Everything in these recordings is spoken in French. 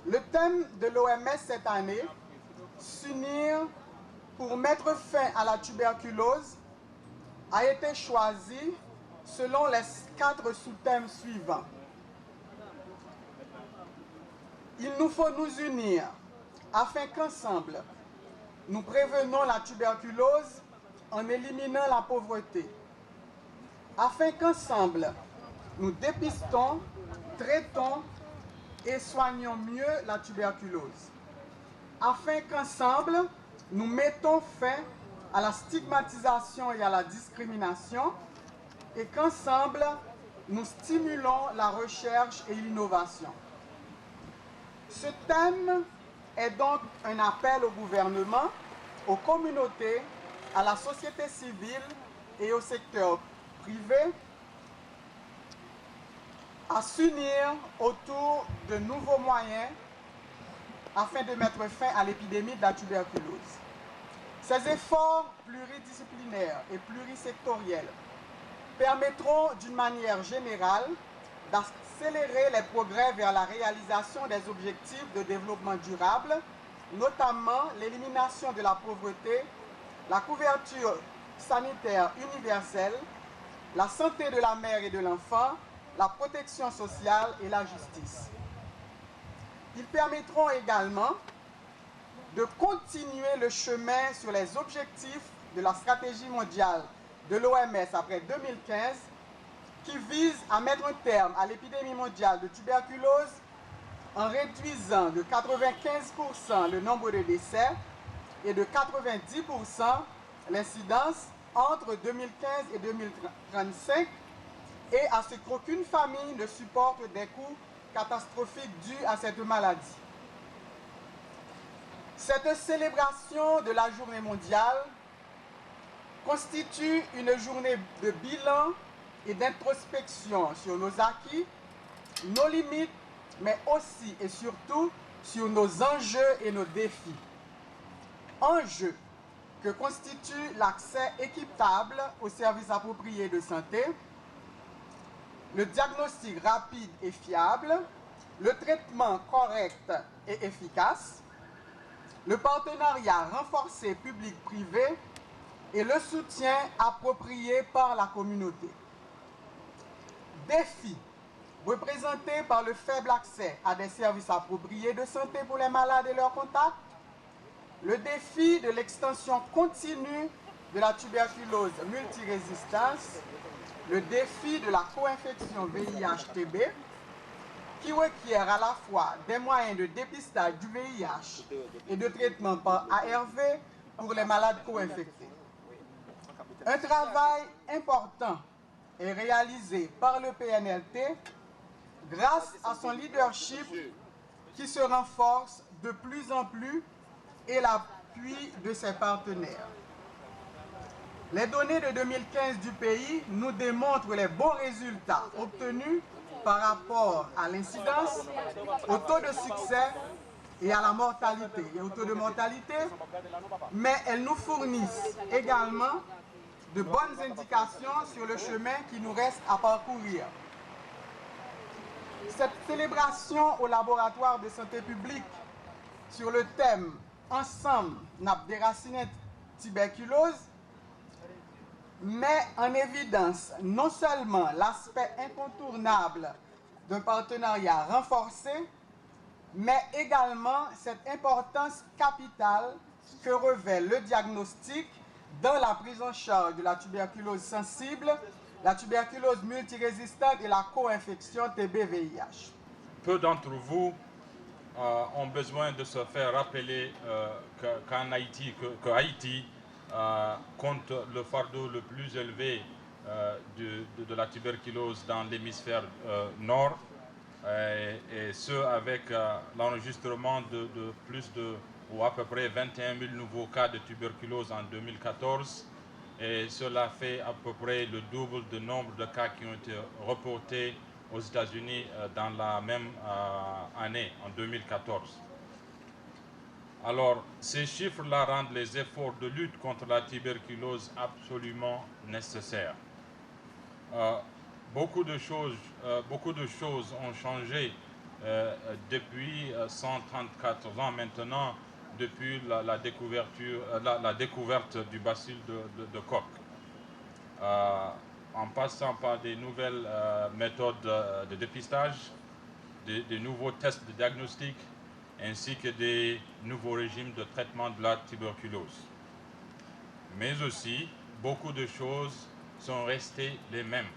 Le thème de l'OMS cette année, s'unir pour mettre fin à la tuberculose, a été choisi selon les 4 sous-thèmes suivants. Il nous faut nous unir afin qu'ensemble, nous prévenons la tuberculose en éliminant la pauvreté. Afin qu'ensemble, nous dépistons, traitons et soignons mieux la tuberculose. Afin qu'ensemble, nous mettons fin à la stigmatisation et à la discrimination et qu'ensemble, nous stimulons la recherche et l'innovation. Ce thème est donc un appel au gouvernement, aux communautés, à la société civile et au secteur privé à s'unir autour de nouveaux moyens afin de mettre fin à l'épidémie de la tuberculose. Ces efforts pluridisciplinaires et plurisectoriels permettront d'une manière générale d'accélérer les progrès vers la réalisation des objectifs de développement durable, notamment l'élimination de la pauvreté, la couverture sanitaire universelle, la santé de la mère et de l'enfant, la protection sociale et la justice. Ils permettront également de continuer le chemin sur les objectifs de la stratégie mondiale de l'OMS après 2015 qui vise à mettre un terme à l'épidémie mondiale de tuberculose en réduisant de 95% le nombre de décès et de 90% l'incidence entre 2015 et 2035 et à ce qu'aucune famille ne supporte des coûts catastrophiques dus à cette maladie. Cette célébration de la journée mondiale constitue une journée de bilan et d'introspection sur nos acquis, nos limites, mais aussi et surtout sur nos enjeux et nos défis. Enjeux que constituent l'accès équitable aux services appropriés de santé, le diagnostic rapide et fiable, le traitement correct et efficace, le partenariat renforcé public-privé et le soutien approprié par la communauté. Défis représentés par le faible accès à des services appropriés de santé pour les malades et leurs contacts, le défi de l'extension continue de la tuberculose multirésistance, le défi de la co-infection VIH-TB, qui requiert à la fois des moyens de dépistage du VIH et de traitement par ARV pour les malades co-infectés. Un travail important est réalisé par le PNLT grâce à son leadership qui se renforce de plus en plus et l'appui de ses partenaires. Les données de 2015 du pays nous démontrent les bons résultats obtenus par rapport à l'incidence, au taux de succès et à la mortalité et au taux de mortalité, mais elles nous fournissent également de bonnes indications sur le chemin qui nous reste à parcourir. Cette célébration au laboratoire de santé publique sur le thème « Ensemble, nappe déracinée tuberculose » met en évidence non seulement l'aspect incontournable d'un partenariat renforcé, mais également cette importance capitale que revêt le diagnostic dans la prise en charge de la tuberculose sensible, la tuberculose multirésistante et la co-infection TB-VIH. Peu d'entre vous ont besoin de se faire rappeler qu'en Haïti, Haïti compte le fardeau le plus élevé de la tuberculose dans l'hémisphère nord, et ce avec l'enregistrement de plus de, ou à peu près 21 000 nouveaux cas de tuberculose en 2014, et cela fait à peu près le double du nombre de cas qui ont été reportés aux États-Unis dans la même année, en 2014. Alors, ces chiffres-là rendent les efforts de lutte contre la tuberculose absolument nécessaires. Beaucoup de choses ont changé depuis 134 ans maintenant, depuis la découverte du bacille de Koch. En passant par des nouvelles méthodes de dépistage, des nouveaux tests de diagnostic, ainsi que des nouveaux régimes de traitement de la tuberculose. Mais aussi, beaucoup de choses sont restées les mêmes.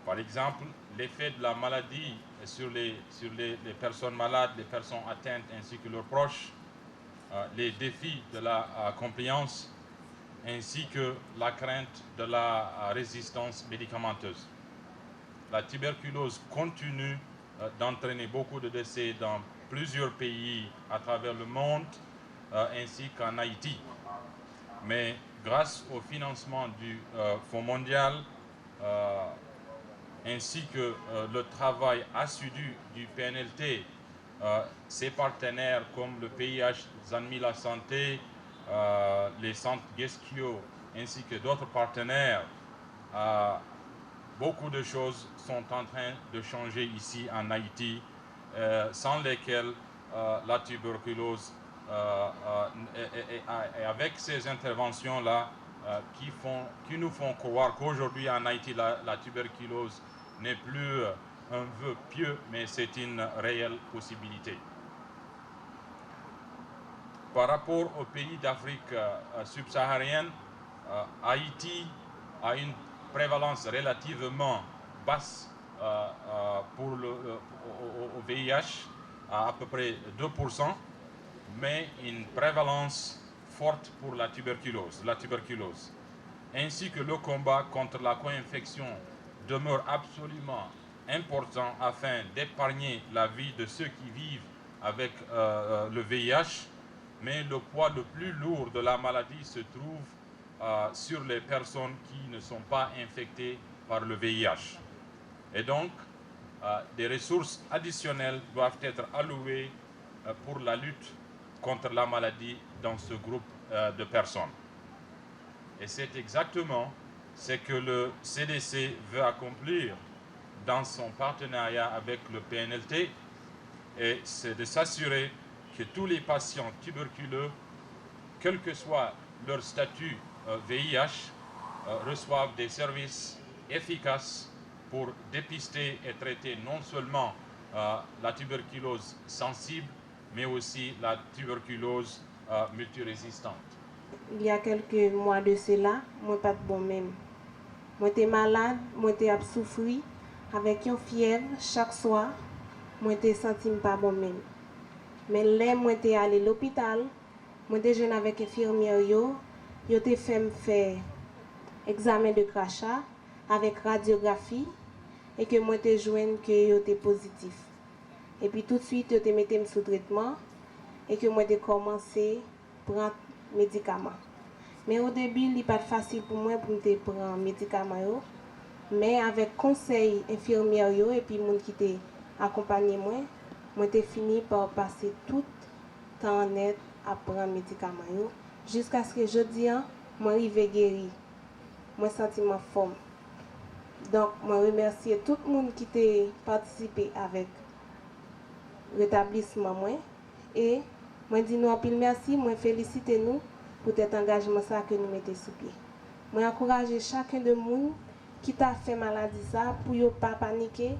Par exemple, l'effet de la maladie sur les personnes malades, les personnes atteintes ainsi que leurs proches, les défis de la compliance, ainsi que la crainte de la résistance médicamenteuse. La tuberculose continue d'entraîner beaucoup de décès dans plusieurs pays à travers le monde, ainsi qu'en Haïti. Mais grâce au financement du Fonds mondial, ainsi que le travail assidu du PNLT, ses partenaires comme le PIH, Zanmi la Santé, les centres Guesquio, ainsi que d'autres partenaires, beaucoup de choses sont en train de changer ici en Haïti, sans lesquelles la tuberculose, et avec ces interventions-là, qui nous font croire qu'aujourd'hui en Haïti, la tuberculose n'est plus un vœu pieux, mais c'est une réelle possibilité. Par rapport aux pays d'Afrique subsaharienne, Haïti a une prévalence relativement basse au VIH, à peu près 2%, mais une prévalence forte pour la tuberculose. Ainsi que le combat contre la co-infection demeure absolument important afin d'épargner la vie de ceux qui vivent avec le VIH, mais le poids le plus lourd de la maladie se trouve sur les personnes qui ne sont pas infectées par le VIH. Et donc, des ressources additionnelles doivent être allouées pour la lutte contre la maladie dans ce groupe de personnes. Et c'est exactement ce que le CDC veut accomplir dans son partenariat avec le PNLT, et c'est de s'assurer que tous les patients tuberculeux, quel que soit leur statut VIH, reçoivent des services efficaces pour dépister et traiter non seulement la tuberculose sensible, mais aussi la tuberculose multirésistante. Il y a quelques mois de cela, moi pas de bon même. Moi j'étais malade, moi j'étais souffri avec une fièvre chaque soir, moi j'étais senti pas bon même. Mais là moi j'étais allé à l'hôpital, moi déjeuner avec infirmière yo t'ai fait me faire examen de crachat avec radiographie et que moi t'ai joindre que yo t'ai positif. Et puis tout de suite yo t'ai metté sous traitement et que moi t'ai commencé prendre médicaments. Mais au début, il n'est pas facile pour moi pour me prendre médicaments. Mais avec conseil infirmière et puis les gens qui t'ont accompagné moi, j'ai fini par passer tout le temps en aide à prendre médicaments. Jusqu'à ce que je dis, je arrive guéri. Je sens ma forme. Donc, je remercie tout le monde qui a participé avec le rétablissement. Et je dis nous pile merci, je félicite nous pour cet engagement que nous mettons sous pied. Je encourage chacun de nous qui t'a fait maladie ça pour ne pas paniquer,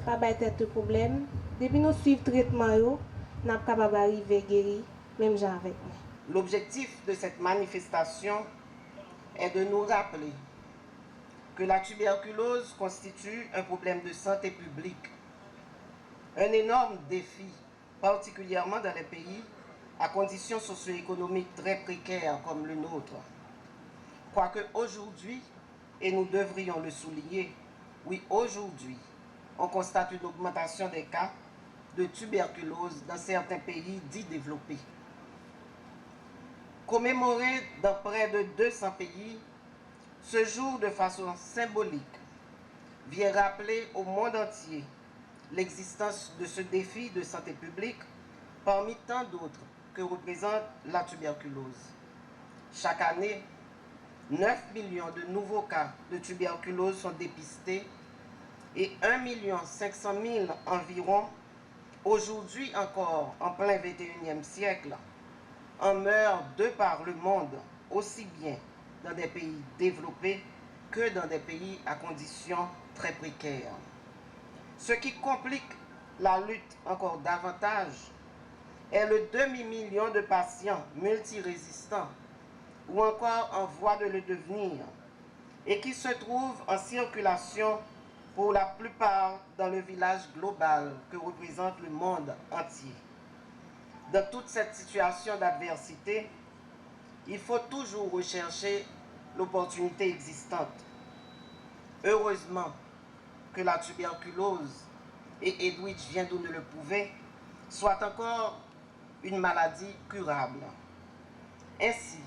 pas battre de problème. Depuis nous suivre le traitement, nous sommes capables d'arriver guéri, même gens avec moi. L'objectif de cette manifestation est de nous rappeler que la tuberculose constitue un problème de santé publique, un énorme défi, particulièrement dans les pays à conditions socio-économiques très précaires comme le nôtre. Quoique aujourd'hui, et nous devrions le souligner, oui aujourd'hui, on constate une augmentation des cas de tuberculose dans certains pays dits développés. Commémoré dans près de 200 pays, ce jour de façon symbolique vient rappeler au monde entier l'existence de ce défi de santé publique parmi tant d'autres que représente la tuberculose. Chaque année, 9 millions de nouveaux cas de tuberculose sont dépistés et 1 500 000 environ, aujourd'hui encore en plein 21e siècle, en meurent de par le monde, aussi bien dans des pays développés que dans des pays à conditions très précaires. Ce qui complique la lutte encore davantage est le demi-million de patients multirésistants ou encore en voie de le devenir et qui se trouvent en circulation pour la plupart dans le village global que représente le monde entier. Dans toute cette situation d'adversité, il faut toujours rechercher l'opportunité existante. Heureusement que la tuberculose, et Edwidge vient de nous le prouver, soit encore une maladie curable. Ainsi,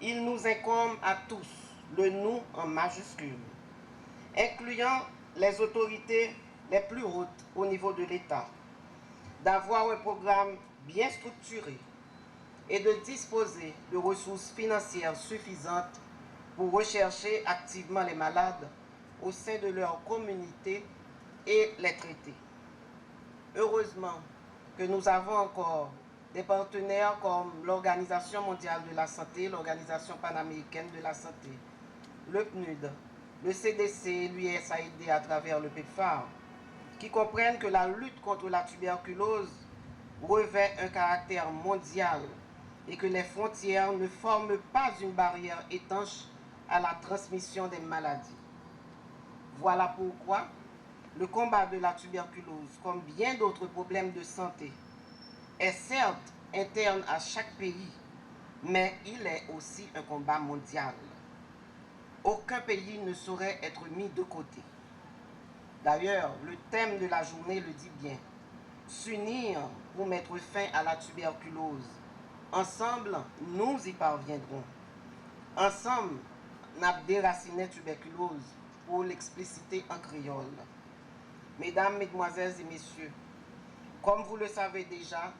il nous incombe à tous, le nous en majuscule, incluant les autorités les plus hautes au niveau de l'État, d'avoir un programme bien structuré et de disposer de ressources financières suffisantes pour rechercher activement les malades au sein de leur communauté et les traiter. Heureusement que nous avons encore des partenaires comme l'Organisation mondiale de la santé, l'Organisation panaméricaine de la santé, le PNUD, le CDC, l'USAID à travers le PEPFAR, qui comprennent que la lutte contre la tuberculose revêt un caractère mondial et que les frontières ne forment pas une barrière étanche à la transmission des maladies. Voilà pourquoi le combat de la tuberculose, comme bien d'autres problèmes de santé, est certes interne à chaque pays, mais il est aussi un combat mondial. Aucun pays ne saurait être mis de côté. D'ailleurs, le thème de la journée le dit bien. S'unir pour mettre fin à la tuberculose. Ensemble, nous y parviendrons. Ensemble, n'a déraciné tuberculose pour l'expliciter en créole. Mesdames, mesdemoiselles et messieurs, comme vous le savez déjà,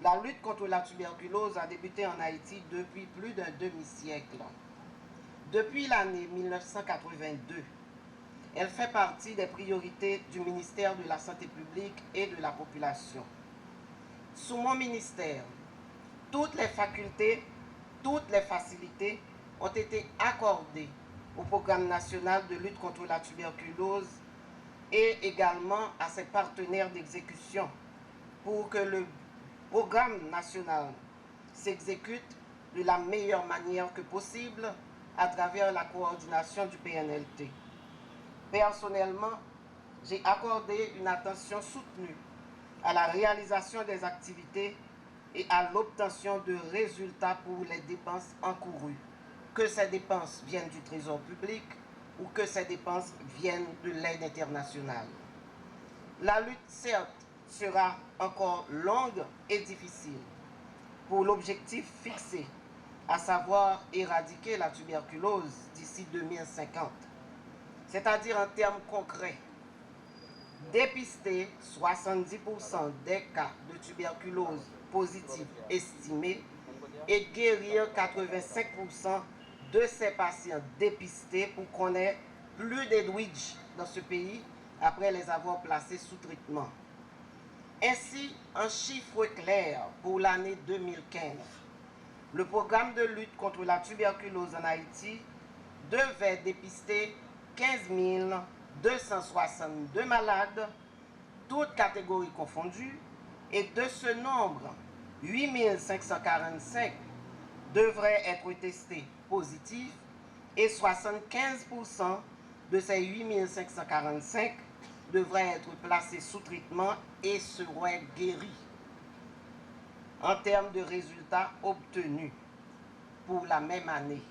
la lutte contre la tuberculose a débuté en Haïti depuis plus d'un demi-siècle. Depuis l'année 1982, elle fait partie des priorités du ministère de la Santé publique et de la population. Sous mon ministère, toutes les facultés, toutes les facilités ont été accordées au programme national de lutte contre la tuberculose et également à ses partenaires d'exécution pour que le programme national s'exécute de la meilleure manière que possible à travers la coordination du PNLT. Personnellement, j'ai accordé une attention soutenue à la réalisation des activités et à l'obtention de résultats pour les dépenses encourues, que ces dépenses viennent du trésor public ou que ces dépenses viennent de l'aide internationale. La lutte, certes, sera encore longue et difficile pour l'objectif fixé, à savoir éradiquer la tuberculose d'ici 2050. C'est-à-dire en termes concrets, dépister 70% des cas de tuberculose positifs estimés et guérir 85% de ces patients dépistés pour qu'on ait plus d'Edwidge dans ce pays après les avoir placés sous traitement. Ainsi, un chiffre clair pour l'année 2015. Le programme de lutte contre la tuberculose en Haïti devait dépister 15 262 malades, toutes catégories confondues, et de ce nombre, 8 545 devraient être testés positifs et 75% de ces 8 545 devraient être placés sous traitement et seraient guéris. En termes de résultats obtenus pour la même année,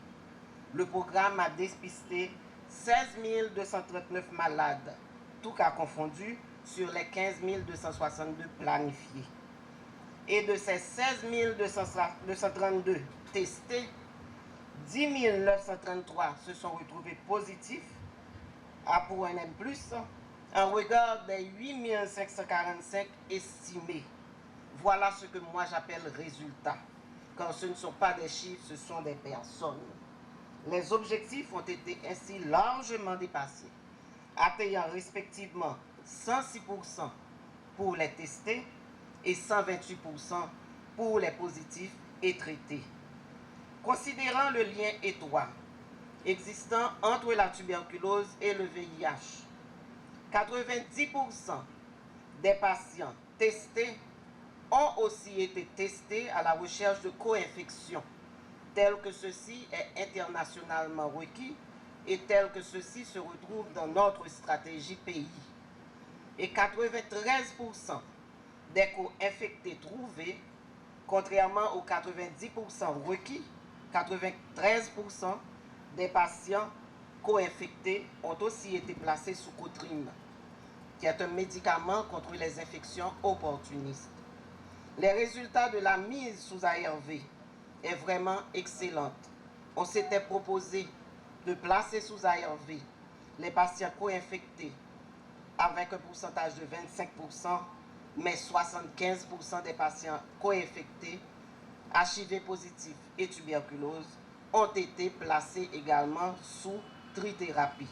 le programme a dépisté 16 239 malades, tous cas confondus, sur les 15 262 planifiés. Et de ces 16 232 testés, 10 933 se sont retrouvés positifs, à pour un M+, en regard des 8 545 estimés. Voilà ce que moi j'appelle résultat, car ce ne sont pas des chiffres, ce sont des personnes. Les objectifs ont été ainsi largement dépassés. atteignant respectivement 106% pour les testés et 128% pour les positifs et traités. Considérant le lien étroit existant entre la tuberculose et le VIH, 90% des patients testés ont aussi été testés à la recherche de co-infections, tel que ceci est internationalement requis et tel que ceci se retrouve dans notre stratégie pays. Et 93% des co-infectés trouvés, contrairement aux 90% requis, 93% des patients co-infectés ont aussi été placés sous Cotrine, qui est un médicament contre les infections opportunistes. Les résultats de la mise sous ARV est vraiment excellente. On s'était proposé de placer sous ARV les patients co-infectés avec un pourcentage de 25%, mais 75% des patients co-infectés, HIV positif et tuberculose, ont été placés également sous trithérapie.